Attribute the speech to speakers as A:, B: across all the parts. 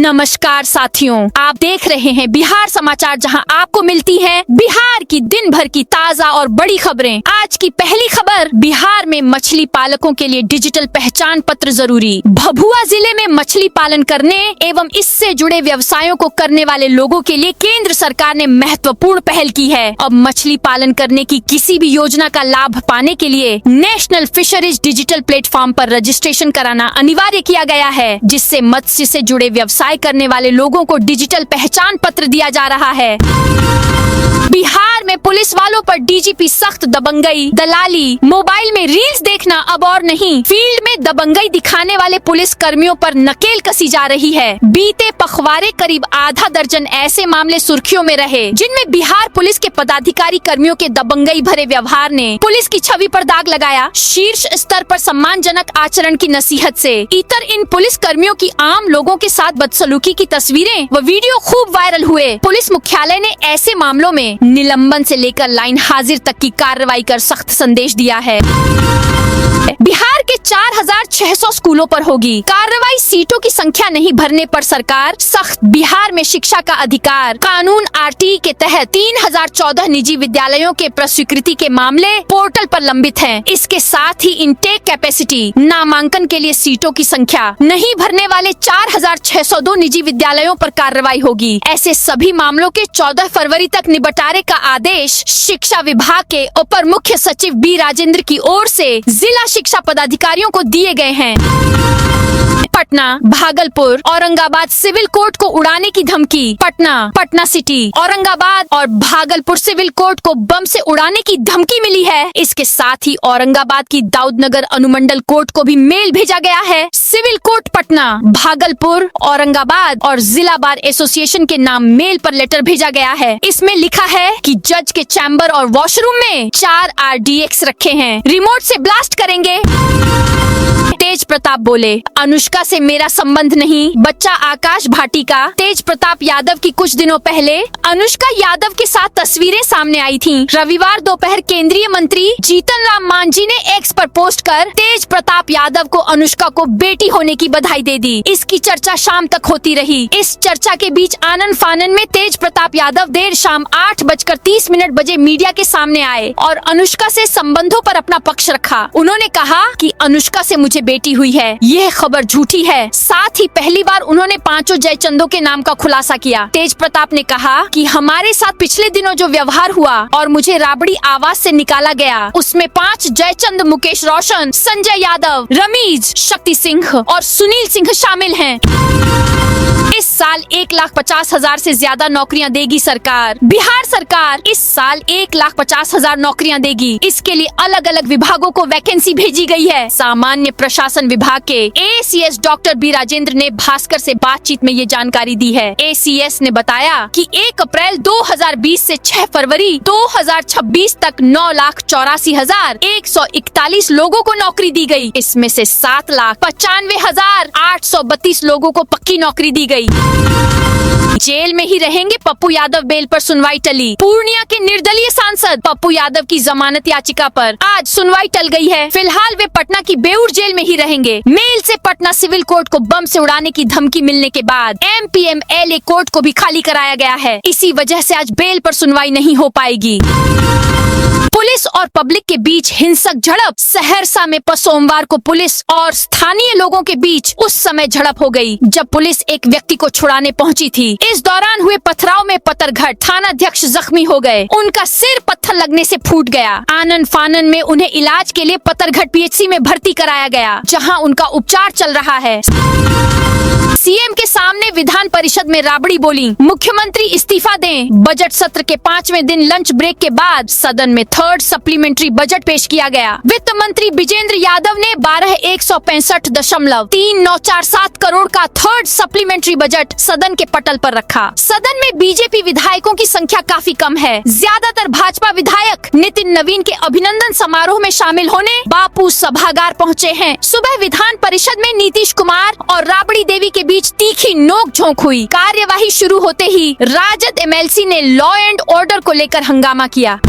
A: नमस्कार साथियों, आप देख रहे हैं बिहार समाचार, जहां आपको मिलती है बिहार की दिन भर की ताजा और बड़ी खबरें। आज की पहली खबर, बिहार में मछली पालकों के लिए डिजिटल पहचान पत्र जरूरी। भभुआ जिले में मछली पालन करने एवं इससे जुड़े व्यवसायों को करने वाले लोगों के लिए केंद्र सरकार ने महत्वपूर्ण पहल की है। अब मछली पालन करने की किसी भी योजना का लाभ पाने के लिए नेशनल फिशरीज डिजिटल प्लेटफॉर्म पर रजिस्ट्रेशन कराना अनिवार्य किया गया है, जिससे मत्स्य से जुड़े व्यवसाय करने वाले लोगों को डिजिटल पहचान पत्र दिया जा रहा है। बिहार में पुलिस वालों पर डीजीपी सख्त दबंगई, दलाली, मोबाइल में रील्स देखना अब और नहीं, फील्ड में दबंगई दिखाने वाले पुलिस कर्मियों पर नकेल कसी जा रही है। बीते पखवाड़े करीब आधा दर्जन ऐसे मामले सुर्खियों में रहे, जिनमें बिहार पुलिस के पदाधिकारी कर्मियों के दबंगई भरे व्यवहार ने पुलिस की छवि पर दाग लगाया। शीर्ष स्तर पर सम्मानजनक आचरण की नसीहत से इतर इन पुलिस कर्मियों की आम लोगों के साथ बदसलूकी की तस्वीरें व वीडियो खूब वायरल हुए। पुलिस मुख्यालय ने ऐसे मामलों में निलंबन से लेकर लाइन हाजिर तक की कार्रवाई कर सख्त संदेश दिया है। बिहार के 4600 स्कूलों पर होगी कार्रवाई, सीटों की संख्या नहीं भरने पर सरकार सख्त। बिहार में शिक्षा का अधिकार कानून आरटीई के तहत 3014 निजी विद्यालयों के प्रस्वीकृति के मामले पोर्टल पर लंबित हैं। इसके साथ ही इनटेक कैपेसिटी, नामांकन के लिए सीटों की संख्या नहीं भरने वाले 4602 निजी विद्यालयों पर कार्रवाई होगी। ऐसे सभी मामलों के 14 फरवरी तक निबटारे का आदेश शिक्षा विभाग के अपर मुख्य सचिव बी राजेंद्र की ओर से जिला शिक्षा पदाधिकारियों को दिए गए हैं। पटना, भागलपुर, औरंगाबाद सिविल कोर्ट को उड़ाने की धमकी। पटना सिटी, औरंगाबाद और भागलपुर सिविल कोर्ट को बम से उड़ाने की धमकी मिली है। इसके साथ ही औरंगाबाद की दाऊदनगर अनुमंडल कोर्ट को भी मेल भेजा गया है। सिविल कोर्ट पटना, भागलपुर, औरंगाबाद और जिला बार एसोसिएशन के नाम मेल पर लेटर भेजा गया है। इसमें लिखा है कि जज के चैम्बर और वॉशरूम में 4 RDX रखे हैं, रिमोट से ब्लास्ट करेंगे। तेज प्रताप बोले, अनुष्का से मेरा संबंध नहीं, बच्चा आकाश भाटी का। तेज प्रताप यादव की कुछ दिनों पहले अनुष्का यादव के साथ तस्वीरें सामने आई थीं। रविवार दोपहर केंद्रीय मंत्री जीतन राम मांझी ने एक्स पर पोस्ट कर तेज प्रताप यादव को अनुष्का को बेटी होने की बधाई दे दी। इसकी चर्चा शाम तक होती रही। इस चर्चा के बीच आनन फानन में तेज प्रताप यादव देर शाम 8:30 बजे मीडिया के सामने आए और अनुष्का से संबंधों पर अपना पक्ष रखा। उन्होंने कहा कि अनुष्का से मुझे बेटी हुई है, यह खबर झूठी है। साथ ही पहली बार उन्होंने 5 जयचंदों के नाम का खुलासा किया। तेज प्रताप ने कहा कि हमारे साथ पिछले दिनों जो व्यवहार हुआ और मुझे राबड़ी आवास से निकाला गया, उसमें 5 जयचंद मुकेश रोशन, संजय यादव, रमीज, शक्ति सिंह और सुनील सिंह शामिल हैं। इस साल 1,50,000 से ज्यादा नौकरियां देगी सरकार। बिहार सरकार इस साल 1,50,000 नौकरियां देगी। इसके लिए अलग अलग विभागों को वैकेंसी भेजी गई है। सामान्य प्रशासन विभाग के ACS डॉक्टर बी राजेंद्र ने भास्कर से बातचीत में ये जानकारी दी है। ACS ने बताया कि 1 अप्रैल 2020 से 6 फरवरी 2026 तक 9,84,141 लोगों को नौकरी दी गई। इसमें से 7,95,832 लोगों को पक्की नौकरी दी गई। जेल में ही रहेंगे पप्पू यादव, बेल पर सुनवाई टली। पूर्णिया के निर्दलीय सांसद पप्पू यादव की जमानत याचिका पर आज सुनवाई टल गई है। फिलहाल वे पटना की बेऊर जेल में ही रहेंगे। मेल से पटना सिविल कोर्ट को बम से उड़ाने की धमकी मिलने के बाद MPMLA कोर्ट को भी खाली कराया गया है। इसी वजह से आज बेल पर सुनवाई नहीं हो पाएगी। पुलिस और पब्लिक के बीच हिंसक झड़प। सहरसा में सोमवार को पुलिस और स्थानीय लोगों के बीच उस समय झड़प हो गई जब पुलिस एक व्यक्ति को छुड़ाने पहुंची थी। इस दौरान हुए पथराव में पतरघट थानाध्यक्ष जख्मी हो गए। उनका सिर पत्थर लगने से फूट गया। आनन फानन में उन्हें इलाज के लिए पतरघट PHC में भर्ती कराया गया, जहां उनका उपचार चल रहा है। सीएम के सामने विधान परिषद में राबड़ी बोली, मुख्यमंत्री इस्तीफा दें। बजट सत्र के 5वें दिन लंच ब्रेक के बाद सदन में 3rd सप्लीमेंट्री बजट पेश किया गया। वित्त मंत्री विजेंद्र यादव ने 12,165.3947 करोड़ का 3rd सप्लीमेंट्री बजट सदन के पटल पर रखा। सदन में बीजेपी विधायकों की संख्या काफी कम है। ज्यादातर भाजपा विधायक नितिन नवीन के अभिनंदन समारोह में शामिल होने बापू सभागार पहुँचे हैं। सुबह विधान परिषद में नीतीश कुमार और राबड़ी देवी के बीच तीखी नोक-झोंक हुई। कार्यवाही शुरू होते ही राजद MLC ने लॉ एंड ऑर्डर को लेकर हंगामा किया।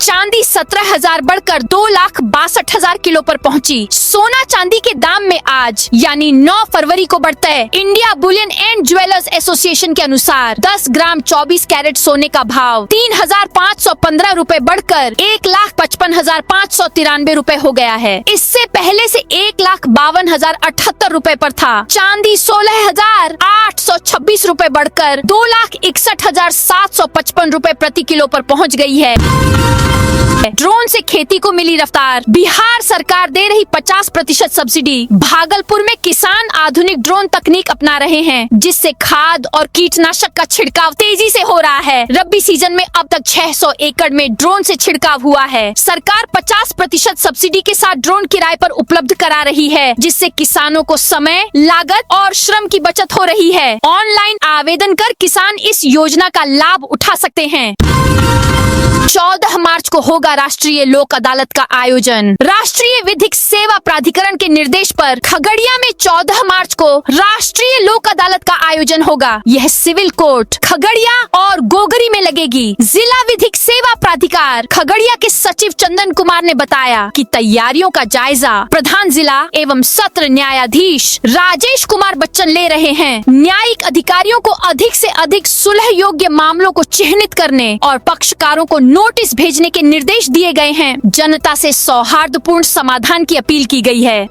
A: चांदी 17,000 बढ़कर 2,62,000 किलो पर पहुंची। सोना चांदी के दाम में आज यानी 9 फरवरी को बढ़ता है। India Boolean and jewellers association के अनुसार 10 ग्राम 24 कैरेट सोने का भाव 3,515 रूपए बढ़कर 1,55,593 रूपए हो गया है। इससे पहले से 1,52,078 रूपए पर था। चांदी 16,826 रूपए बढ़कर 2,61,755 रूपए प्रति किलो पर पहुंच गई है। ड्रोन से खेती को मिली रफ्तार। बिहार सरकार दे रही 50% सब्सिडी। भागलपुर में किसान आधुनिक ड्रोन तकनीक अपना रहे हैं, जिससे खाद और कीटनाशक का छिड़काव तेजी से हो रहा है। रबी सीजन में अब तक 600 एकड़ में ड्रोन से छिड़काव हुआ है। सरकार 50% सब्सिडी के साथ ड्रोन किराए पर उपलब्ध करा रही है, जिससे किसानों को समय, लागत और श्रम की बचत हो रही है। ऑनलाइन आवेदन कर किसान इस योजना का लाभ उठा सकते हैं। 14 मार्च को होगा राष्ट्रीय लोक अदालत का आयोजन। राष्ट्रीय विधिक सेवा प्राधिकरण के निर्देश पर खगड़िया में 14 मार्च को राष्ट्रीय लोक अदालत का आयोजन होगा। यह सिविल कोर्ट खगड़िया और गोगरी में लगेगी। जिला विधिक सेवा प्राधिकार खगड़िया के सचिव चंदन कुमार ने बताया कि तैयारियों का जायजा प्रधान जिला एवं सत्र न्यायाधीश राजेश कुमार बच्चन ले रहे हैं। न्यायिक अधिकारियों को अधिक से अधिक सुलह योग्य मामलों को चिन्हित करने और पक्षकारों को नोटिस भेजने के निर्देश दिए गए हैं। जनता से सौहार्दपूर्ण समाधान की अपील की गई है।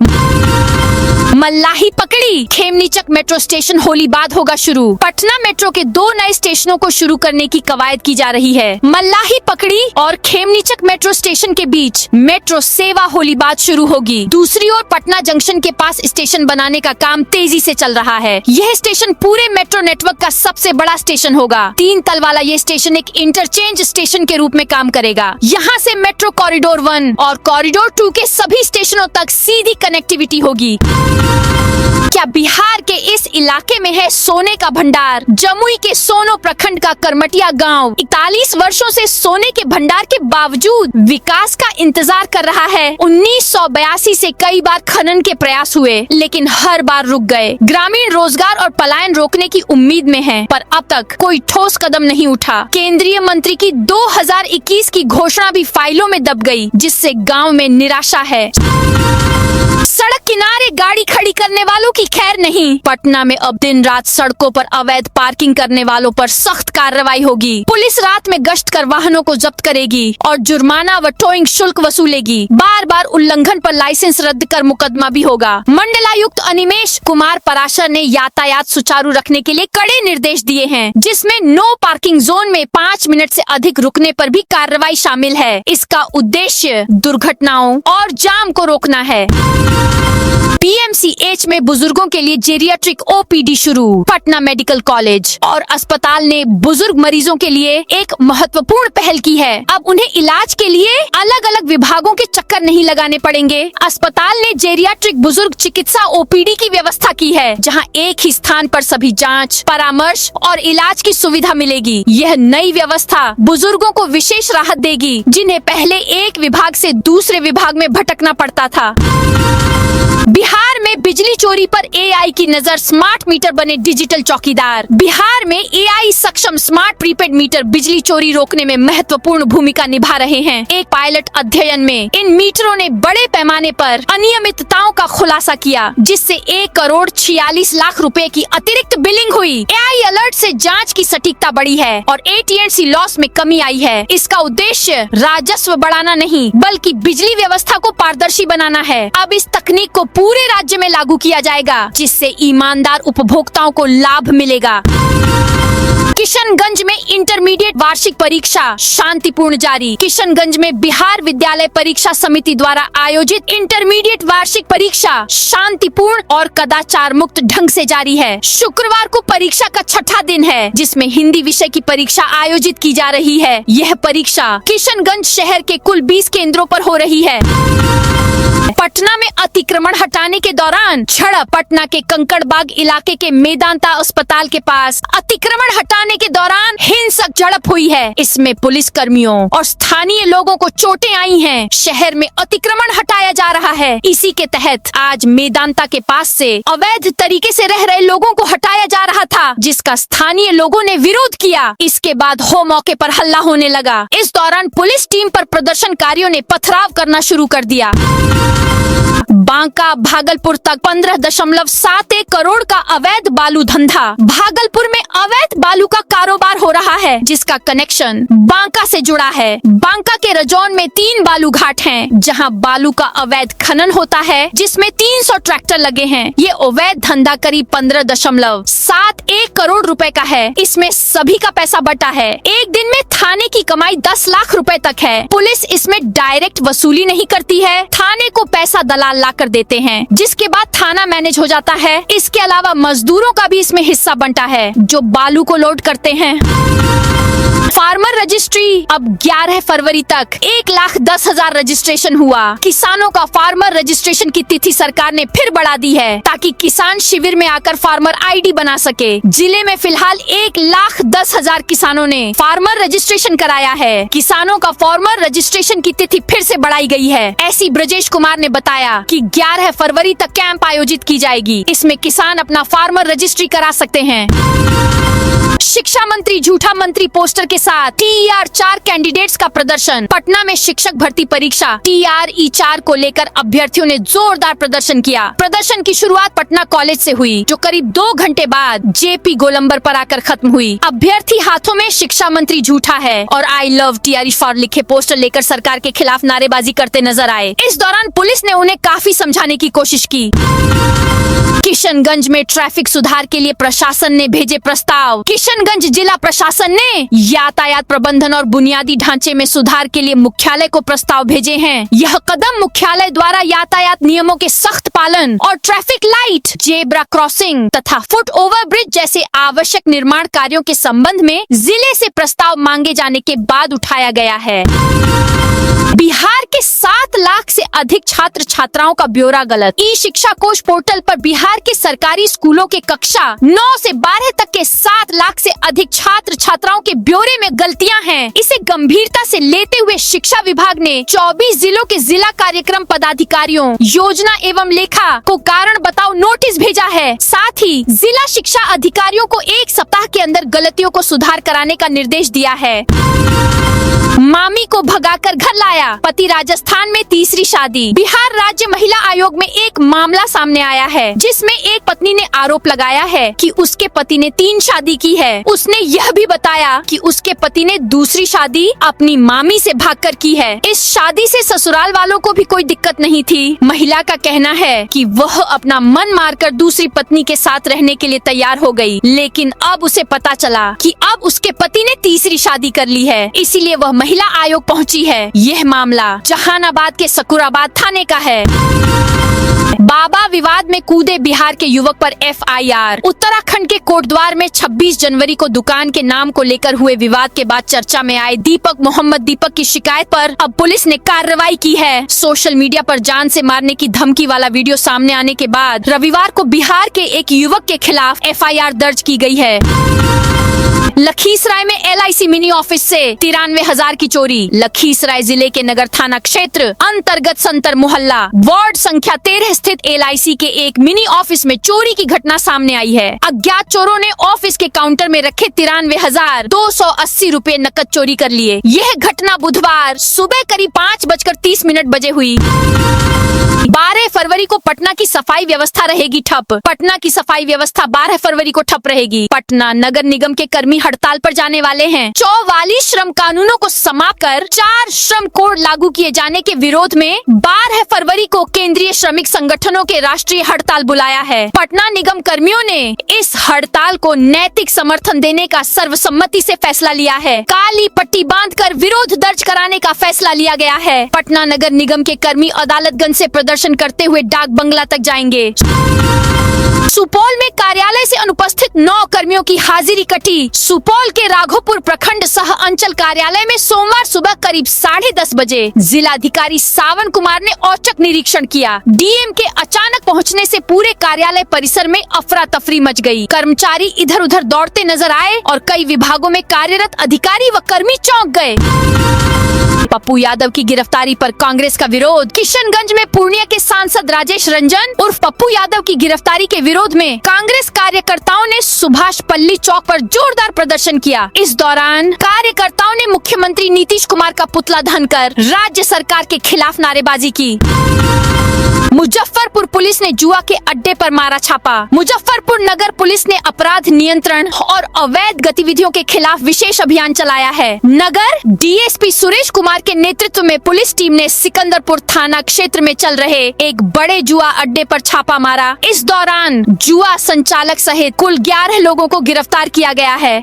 A: मल्लाही पकड़ी। खेमनीचक मेट्रो स्टेशन होली बाद होगा शुरू। पटना मेट्रो के 2 नए स्टेशनों को शुरू करने की कवायद की जा रही है। मल्लाही पकड़ी और खेमनीचक मेट्रो स्टेशन के बीच मेट्रो सेवा होली बाद शुरू होगी। दूसरी ओर पटना जंक्शन के पास स्टेशन बनाने का काम तेजी से चल रहा है। यह स्टेशन पूरे मेट्रो नेटवर्क का सबसे बड़ा स्टेशन होगा। 3 तल वाला ये स्टेशन एक इंटरचेंज स्टेशन के रूप में काम करेगा। यहाँ से मेट्रो कॉरिडोर 1 और कॉरिडोर 2 के सभी स्टेशनों तक सीधी कनेक्टिविटी होगी। क्या बिहार के इस इलाके में है सोने का भंडार? जमुई के सोनो प्रखंड का करमटिया गांव 41 वर्षों से सोने के भंडार के बावजूद विकास का इंतजार कर रहा है। 1982 से कई बार खनन के प्रयास हुए, लेकिन हर बार रुक गए। ग्रामीण रोजगार और पलायन रोकने की उम्मीद में हैं, पर अब तक कोई ठोस कदम नहीं उठा। केंद्रीय मंत्री की 2021 की घोषणा भी फाइलों में दब गई, जिससे गाँव में निराशा है। सड़क किनारे गाड़ी खड़ी करने वालों की खैर नहीं। पटना में अब दिन रात सड़कों पर अवैध पार्किंग करने वालों पर सख्त कार्रवाई होगी। पुलिस रात में गश्त कर वाहनों को जब्त करेगी और जुर्माना व टोइंग शुल्क वसूलेगी। बार बार उल्लंघन पर लाइसेंस रद्द कर मुकदमा भी होगा। मंडलायुक्त अनिमेश कुमार पराशर ने यातायात सुचारू रखने के लिए कड़े निर्देश दिए हैं, जिसमें नो पार्किंग जोन में 5 मिनट से अधिक रुकने पर भी कार्रवाई शामिल है। इसका उद्देश्य दुर्घटनाओं और जाम को रोकना है। पीएमसीएच में बुजुर्गों के लिए जेरियाट्रिक ओपीडी शुरू। पटना मेडिकल कॉलेज और अस्पताल ने बुजुर्ग मरीजों के लिए एक महत्वपूर्ण पहल की है। अब उन्हें इलाज के लिए अलग अलग विभागों के चक्कर नहीं लगाने पड़ेंगे। अस्पताल ने जेरियाट्रिक बुजुर्ग चिकित्सा ओपीडी की व्यवस्था की है, जहां एक ही स्थान पर सभी जांच, परामर्श और इलाज की सुविधा मिलेगी। यह नई व्यवस्था बुजुर्गों को विशेष राहत देगी, जिन्हें पहले एक विभाग से दूसरे विभाग में भटकना पड़ता था। बिहार में बिजली चोरी पर एआई की नजर। स्मार्ट मीटर बने डिजिटल चौकीदार। बिहार में एआई सक्षम स्मार्ट प्रीपेड मीटर बिजली चोरी रोकने में महत्वपूर्ण भूमिका निभा रहे हैं। एक पायलट अध्ययन में इन मीटरों ने बड़े पैमाने पर अनियमितताओं का खुलासा किया, जिससे 1,46,00,000 रुपए की अतिरिक्त बिलिंग हुई। एआई अलर्ट से जांच की सटीकता बढ़ी है और AT&C लॉस में कमी आई है। इसका उद्देश्य राजस्व बढ़ाना नहीं, बल्कि बिजली व्यवस्था को पारदर्शी बनाना है। अब इस तकनीक को पूरे राज्य में लागू किया जाएगा, जिससे ईमानदार उपभोक्ताओं को लाभ मिलेगा। किशनगंज में इंटरमीडिएट वार्षिक परीक्षा शांतिपूर्ण जारी। किशनगंज में बिहार विद्यालय परीक्षा समिति द्वारा आयोजित इंटरमीडिएट वार्षिक परीक्षा शांतिपूर्ण और कदाचार मुक्त ढंग से जारी है। शुक्रवार को परीक्षा का 6ठा दिन है, जिसमें हिंदी विषय की परीक्षा आयोजित की जा रही है। यह परीक्षा किशनगंज शहर के कुल 20 केंद्रों पर हो रही है। पटना में अतिक्रमण हटाने के दौरान झड़प। पटना के कंकड़बाग इलाके के मेदांता अस्पताल के पास अतिक्रमण हटाने के दौरान हिंसक झड़प हुई है। इसमें पुलिस कर्मियों और स्थानीय लोगों को चोटें आई हैं। शहर में अतिक्रमण हटाया जा रहा है। इसी के तहत आज मेदांता के पास से अवैध तरीके से रह रहे लोगों को हटाया जा रहा था, जिसका स्थानीय लोगों ने विरोध किया। इसके बाद हो मौके पर हल्ला होने लगा। इस दौरान पुलिस टीम पर प्रदर्शनकारियों ने पथराव करना शुरू कर दिया। बांका भागलपुर तक 15.71 करोड़ का अवैध बालू धंधा। भागलपुर में अवैध बालू का कारोबार हो रहा है, जिसका कनेक्शन बांका से जुड़ा है। बांका के रजौन में 3 बालू घाट हैं, जहां बालू का अवैध खनन होता है, जिसमें 300 ट्रैक्टर लगे हैं। ये अवैध धंधा करीब 15.71 करोड़ रुपए का है। इसमें सभी का पैसा बटा है। एक दिन में थाने की कमाई 10 लाख रुपए तक है। पुलिस इसमें डायरेक्ट वसूली नहीं करती है, थाने को पैसा दलाल ला कर देते हैं, जिसके बाद थाना मैनेज हो जाता है। इसके अलावा मजदूरों का भी इसमें हिस्सा बनता है, जो बालू को लोड करते हैं। फार्मर रजिस्ट्री अब 11 फरवरी तक 1,10,000 रजिस्ट्रेशन हुआ। किसानों का फार्मर रजिस्ट्रेशन की तिथि सरकार ने फिर बढ़ा दी है, ताकि किसान शिविर में आकर फार्मर आईडी बना सके। जिले में फिलहाल 1,10,000 किसानों ने फार्मर रजिस्ट्रेशन कराया है। किसानों का फार्मर रजिस्ट्रेशन की तिथि फिर से बढ़ाई गई है। ऐसी ब्रजेश कुमार ने बताया कि 11 फरवरी तक कैंप आयोजित की जाएगी। इसमें किसान अपना फार्मर रजिस्ट्री करा सकते हैं। शिक्षा मंत्री झूठा मंत्री पोस्टर के साथ TER 4 कैंडिडेट्स का प्रदर्शन। पटना में शिक्षक भर्ती परीक्षा TRE 4 को लेकर अभ्यर्थियों ने जोरदार प्रदर्शन किया। प्रदर्शन की शुरुआत पटना कॉलेज से हुई, जो करीब 2 घंटे बाद JP गोलंबर पर आकर खत्म हुई। अभ्यर्थी हाथों में शिक्षा मंत्री झूठा है और I love TRE 4 लिखे पोस्टर लेकर सरकार के खिलाफ नारेबाजी करते नजर आए। इस दौरान पुलिस ने उन्हें काफी समझाने की कोशिश की। किशनगंज में ट्रैफिक सुधार के लिए प्रशासन ने भेजे प्रस्ताव। किशनगंज जिला प्रशासन ने यातायात प्रबंधन और बुनियादी ढांचे में सुधार के लिए मुख्यालय को प्रस्ताव भेजे हैं। यह कदम मुख्यालय द्वारा यातायात नियमों के सख्त पालन और ट्रैफिक लाइट, जेब्रा क्रॉसिंग तथा फुट ओवर ब्रिज जैसे आवश्यक निर्माण कार्यों के संबंध में जिले से प्रस्ताव मांगे जाने के बाद उठाया गया है। बिहार के 7 लाख से अधिक छात्र छात्राओं का ब्यौरा गलत। ई शिक्षा कोश पोर्टल पर बिहार के सरकारी स्कूलों के कक्षा 9 से 12 तक के 7 लाख से अधिक छात्र छात्राओं के ब्यौरे में गलतियां हैं। इसे गंभीरता से लेते हुए शिक्षा विभाग ने 24 जिलों के जिला कार्यक्रम पदाधिकारियों, योजना एवं लेखा को कारण बताओ नोटिस भेजा है। साथ ही जिला शिक्षा अधिकारियों को 1 सप्ताह के अंदर गलतियों को सुधार कराने का निर्देश दिया है। मामी को भगाकर घर लाया, पति राजस्थान में तीसरी शादी। बिहार राज्य महिला आयोग में एक मामला सामने आया है, जिसमें एक पत्नी ने आरोप लगाया है कि उसके पति ने 3 शादी की है। उसने यह भी बताया कि उसके पति ने दूसरी शादी अपनी मामी से भागकर की है। इस शादी से ससुराल वालों को भी कोई दिक्कत नहीं थी। महिला का कहना है कि वह अपना मन मारकर दूसरी पत्नी के साथ रहने के लिए तैयार हो गई, लेकिन अब उसे पता चला कि अब उसके पति ने तीसरी शादी कर ली है, इसीलिए वह महिला आयोग पहुंची है। यह मामला जहानाबाद के सकुराबाद थाने का है। बाबा विवाद में कूदे बिहार के युवक पर FIR। उत्तराखंड के कोटद्वार में 26 जनवरी को दुकान के नाम को लेकर हुए विवाद के बाद चर्चा में आए मोहम्मद दीपक की शिकायत पर अब पुलिस ने कार्रवाई की है। सोशल मीडिया पर जान से मारने की धमकी वाला वीडियो सामने आने के बाद रविवार को बिहार के एक युवक के खिलाफ FIR दर्ज की गई है। लखीसराय में LIC मिनी ऑफिस से 93,000 की चोरी। लखीसराय जिले के नगर थाना क्षेत्र अंतर्गत संतर मोहल्ला वार्ड संख्या 13 स्थित LIC के एक मिनी ऑफिस में चोरी की घटना सामने आई है। अज्ञात चोरों ने ऑफिस के काउंटर में रखे 93,280 रुपए नकद चोरी कर लिए। यह घटना बुधवार सुबह करीब 5:30 बजे हुई। 12 फरवरी को पटना की सफाई व्यवस्था रहेगी ठप। पटना की सफाई व्यवस्था 12 फरवरी को ठप रहेगी। पटना नगर निगम के कर्मी हड़ताल पर जाने वाले हैं। 44 श्रम कानूनों को समाप्त कर 4 श्रम कोड लागू किए जाने के विरोध में 12 फरवरी को केंद्रीय श्रमिक संगठनों के राष्ट्रीय हड़ताल बुलाया है। पटना निगम कर्मियों ने इस हड़ताल को नैतिक समर्थन देने का सर्वसम्मति से फैसला लिया है। काली पट्टी बांधकर विरोध दर्ज कराने का फैसला लिया गया है। पटना नगर निगम के कर्मी अदालतगंज से प्रदर्शन करते हुए डाक बंगला तक जाएंगे। सुपौल में कार्यालय से अनुपस्थित 9 कर्मियों की हाजिरी कटी। सुपौल के राघोपुर प्रखंड सह अंचल कार्यालय में सोमवार सुबह करीब 10:30 बजे जिलाधिकारी सावन कुमार ने औचक निरीक्षण किया। डीएम के अचानक पहुंचने से पूरे कार्यालय परिसर में अफरा तफरी मच गई। कर्मचारी इधर उधर दौड़ते नजर आए और कई विभागों में कार्यरत अधिकारी व कर्मी चौंक गए। पप्पू यादव की गिरफ्तारी पर कांग्रेस का विरोध। किशनगंज में पूर्णिया के सांसद राजेश रंजन उर्फ पप्पू यादव की गिरफ्तारी के विरोध में कांग्रेस कार्यकर्ताओं ने सुभाष पल्ली चौक पर जोरदार प्रदर्शन किया। इस दौरान कार्यकर्ताओं ने मुख्यमंत्री नीतीश कुमार का पुतला दहन कर राज्य सरकार के खिलाफ नारेबाजी की। मुजफ्फरपुर पुलिस ने जुआ के अड्डे पर मारा छापा। मुजफ्फरपुर नगर पुलिस ने अपराध नियंत्रण और अवैध गतिविधियों के खिलाफ विशेष अभियान चलाया है। नगर डीएसपी सुरेश कुमार के नेतृत्व में पुलिस टीम ने सिकंदरपुर थाना क्षेत्र में चल रहे एक बड़े जुआ अड्डे पर छापा मारा। इस दौरान जुआ संचालक सहित कुल 11 लोगों को गिरफ्तार किया गया है।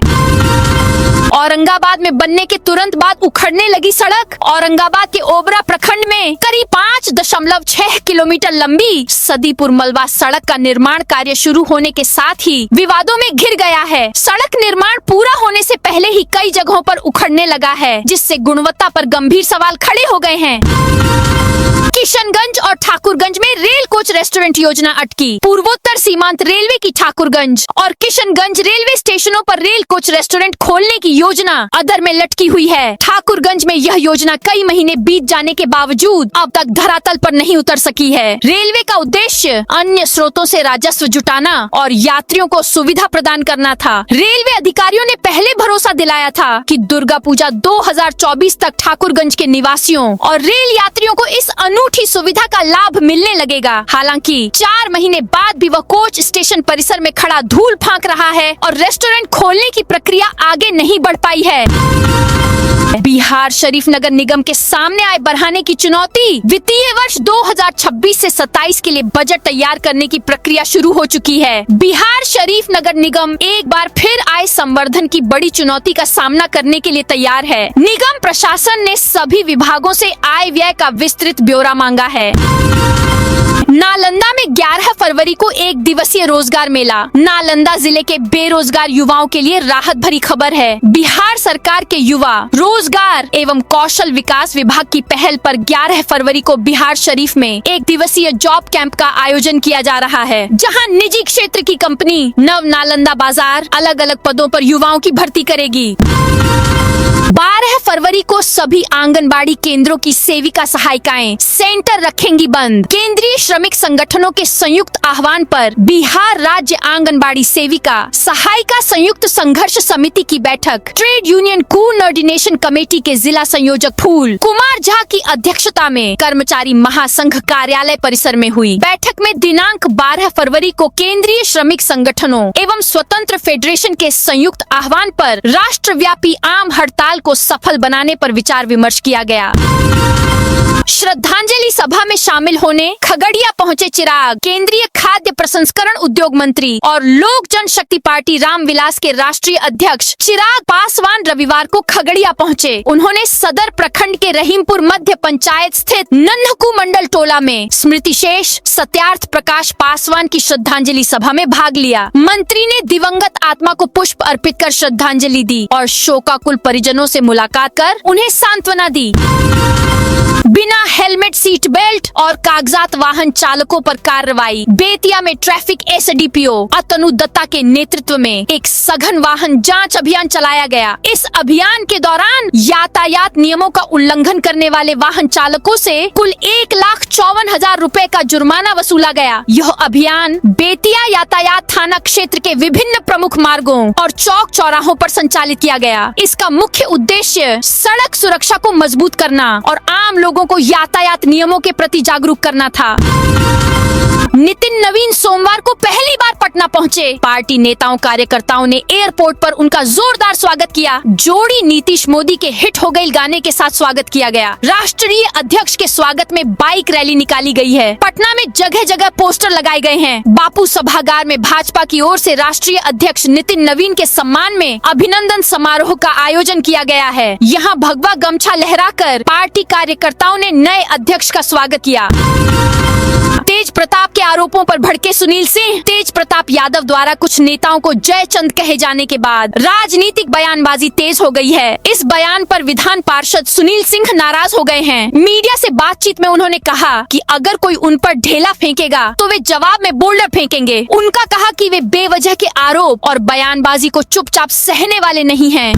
A: औरंगाबाद में बनने के तुरंत बाद उखड़ने लगी सड़क। औरंगाबाद के ओबरा प्रखंड में करीब 5.6 किलोमीटर लंबी सदीपुर मलबा सड़क का निर्माण कार्य शुरू होने के साथ ही विवादों में घिर गया है। सड़क निर्माण पूरा होने से पहले ही कई जगहों पर उखड़ने लगा है, जिससे गुणवत्ता पर गंभीर सवाल खड़े हो गए हैं। किशनगंज और ठाकुरगंज में रेल कोच रेस्टोरेंट योजना अटकी। पूर्वोत्तर सीमांत रेलवे की ठाकुरगंज और किशनगंज रेलवे स्टेशनों पर रेल कोच रेस्टोरेंट खोलने की योजना अधर में लटकी हुई है। ठाकुरगंज में यह योजना कई महीने बीत जाने के बावजूद अब तक धरातल पर नहीं उतर सकी है। रेलवे का उद्देश्य अन्य स्रोतों से राजस्व जुटाना और यात्रियों को सुविधा प्रदान करना था। रेलवे अधिकारियों ने पहले भरोसा दिलाया था कि दुर्गा पूजा 2024 तक ठाकुरगंज के निवासियों और रेल यात्रियों को इस अनूठी सुविधा का लाभ मिलने लगेगा। हालांकि 4 महीने बाद भी वह कोच स्टेशन परिसर में खड़ा धूल फांक रहा है और रेस्टोरेंट खोलने की प्रक्रिया आगे नहीं बढ़ पाई है। बिहार शरीफ नगर निगम के सामने आए बढ़ाने की चुनौती। वित्तीय वर्ष 2026 से 27 के लिए बजट तैयार करने की प्रक्रिया शुरू हो चुकी है। बिहार शरीफ नगर निगम एक बार फिर आय संवर्धन की बड़ी चुनौती का सामना करने के लिए तैयार है। निगम प्रशासन ने सभी विभागों से आय व्यय का विस्तृत ब्यौरा मांगा है। नालंदा में 11 फरवरी को 1 दिवसीय रोजगार मेला। नालंदा जिले के बेरोजगार युवाओं के लिए राहत भरी खबर है। बिहार सरकार के युवा रोजगार एवं कौशल विकास विभाग की पहल पर 11 फरवरी को बिहार शरीफ में 1 दिवसीय जॉब कैंप का आयोजन किया जा रहा है, जहां निजी क्षेत्र की कंपनी नव नालंदा बाजार अलग अलग पदों पर युवाओं की भर्ती करेगी। 12 फरवरी को सभी आंगनबाड़ी केंद्रों की सेविका सहायिकाएं सेंटर रखेंगी बंद। केंद्रीय श्रमिक संगठनों के संयुक्त आह्वान पर बिहार राज्य आंगनबाड़ी सेविका सहायिका संयुक्त संघर्ष समिति की बैठक ट्रेड यूनियन कोऑर्डिनेशन कमेटी के जिला संयोजक फूल कुमार झा की अध्यक्षता में कर्मचारी महासंघ कार्यालय परिसर में हुई। बैठक में दिनांक 12 फरवरी को केंद्रीय श्रमिक संगठनों एवं स्वतंत्र फेडरेशन के संयुक्त आह्वान पर राष्ट्रव्यापी आम हड़ताल को सफल बनाने पर विचार विमर्श किया गया। श्रद्धांजलि सभा में शामिल होने खगड़िया पहुंचे चिराग। केंद्रीय खाद्य प्रसंस्करण उद्योग मंत्री और लोक जनशक्ति पार्टी रामविलास के राष्ट्रीय अध्यक्ष चिराग पासवान रविवार को खगड़िया पहुंचे। उन्होंने सदर प्रखंड के रहीमपुर मध्य पंचायत स्थित नन्हकू मंडल टोला में स्मृति शेष सत्यार्थ प्रकाश पासवान की श्रद्धांजलि सभा में भाग लिया। मंत्री ने दिवंगत आत्मा को पुष्प अर्पित कर श्रद्धांजलि दी और शोकाकुल परिजनों से मुलाकात कर उन्हें सांत्वना दी। बिना हेलमेट, सीट बेल्ट और कागजात वाहन चालकों पर कार्रवाई। बेतिया में ट्रैफिक एसडीपीओ अतनु दत्ता के नेतृत्व में एक सघन वाहन जांच अभियान चलाया गया। इस अभियान के दौरान यातायात नियमों का उल्लंघन करने वाले वाहन चालकों से कुल 1,54,000 रुपए का जुर्माना वसूला गया। यह अभियान बेतिया यातायात थाना क्षेत्र के विभिन्न प्रमुख मार्गों और चौक चौराहों पर संचालित किया गया। इसका मुख्य उद्देश्य सड़क सुरक्षा को मजबूत करना और आम लोगों को यातायात नियमों के प्रति जागरूक करना था। नितिन नवीन सोमवार को पहली बार पटना पहुंचे। पार्टी नेताओं कार्यकर्ताओं ने एयरपोर्ट पर उनका जोरदार स्वागत किया। जोड़ी नीतीश मोदी के हिट हो गई गाने के साथ स्वागत किया गया। राष्ट्रीय अध्यक्ष के स्वागत में बाइक रैली निकाली गई है। पटना में जगह जगह पोस्टर लगाए गए हैं। बापू सभागार में भाजपा की ओर से राष्ट्रीय अध्यक्ष नितिन नवीन के सम्मान में अभिनंदन समारोह का आयोजन किया गया है। यहाँ भगवा गमछा लहराकर पार्टी कार्यकर्ताओं ने नए अध्यक्ष का स्वागत किया। तेज प्रताप के आरोपों पर भड़के सुनील सिंह, तेज प्रताप यादव द्वारा कुछ नेताओं को जयचंद कहे जाने के बाद राजनीतिक बयानबाजी तेज हो गई है। इस बयान पर विधान पार्षद सुनील सिंह नाराज हो गए हैं। मीडिया से बातचीत में उन्होंने कहा कि अगर कोई उन पर ढेला फेंकेगा तो वे जवाब में बोल्डर फेंकेंगे। उनका कहा कि वे बेवजह के आरोप और बयानबाजी को चुपचाप सहने वाले नहीं हैं।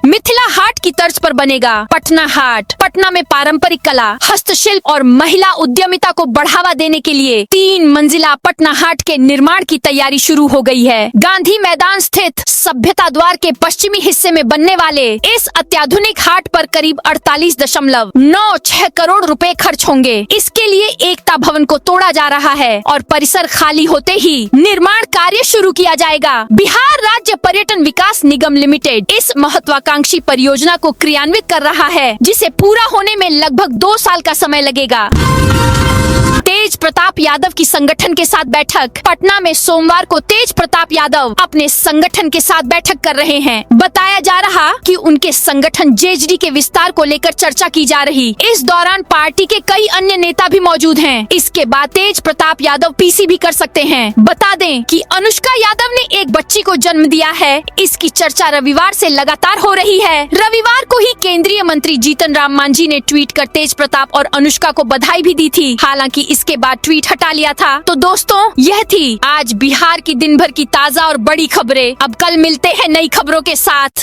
A: मिथिला हाट की तर्ज पर बनेगा पटना हाट। पटना में पारंपरिक कला, हस्तशिल्प और महिला उद्यमिता को बढ़ावा देने के लिए 3 मंजिला पटना हाट के निर्माण की तैयारी शुरू हो गई है। गांधी मैदान स्थित सभ्यता द्वार के पश्चिमी हिस्से में बनने वाले इस अत्याधुनिक हाट पर करीब 48.96 करोड़ रुपए खर्च होंगे। इसके लिए एकता भवन को तोड़ा जा रहा है और परिसर खाली होते ही निर्माण कार्य शुरू किया जाएगा। बिहार राज्य पर्यटन विकास निगम लिमिटेड इस महत्वाकांक्षी परियोजना को क्रियान्वित कर रहा है, जिसे पूरा होने में लगभग 2 साल का समय लगेगा। तेज प्रताप यादव की संगठन के साथ बैठक। पटना में सोमवार को तेज प्रताप यादव अपने संगठन के साथ बैठक कर रहे हैं। बताया जा रहा कि उनके संगठन जेएचडी के विस्तार को लेकर चर्चा की जा रही। इस दौरान पार्टी के कई अन्य नेता भी मौजूद हैं। इसके बाद तेज प्रताप यादव पीसी भी कर सकते हैं। बता दें कि अनुष्का यादव ने एक बच्ची को जन्म दिया है। इसकी चर्चा रविवार से लगातार हो रही है। रविवार को ही केंद्रीय मंत्री जीतन राम मांझी ने ट्वीट कर तेज प्रताप और अनुष्का को बधाई भी दी थी। हालांकि इसके बाद ट्वीट हटा लिया था। तो दोस्तों, यह थी आज बिहार की दिन भर की ताजा और बड़ी खबरें। अब कल मिलते हैं नई खबरों के साथ।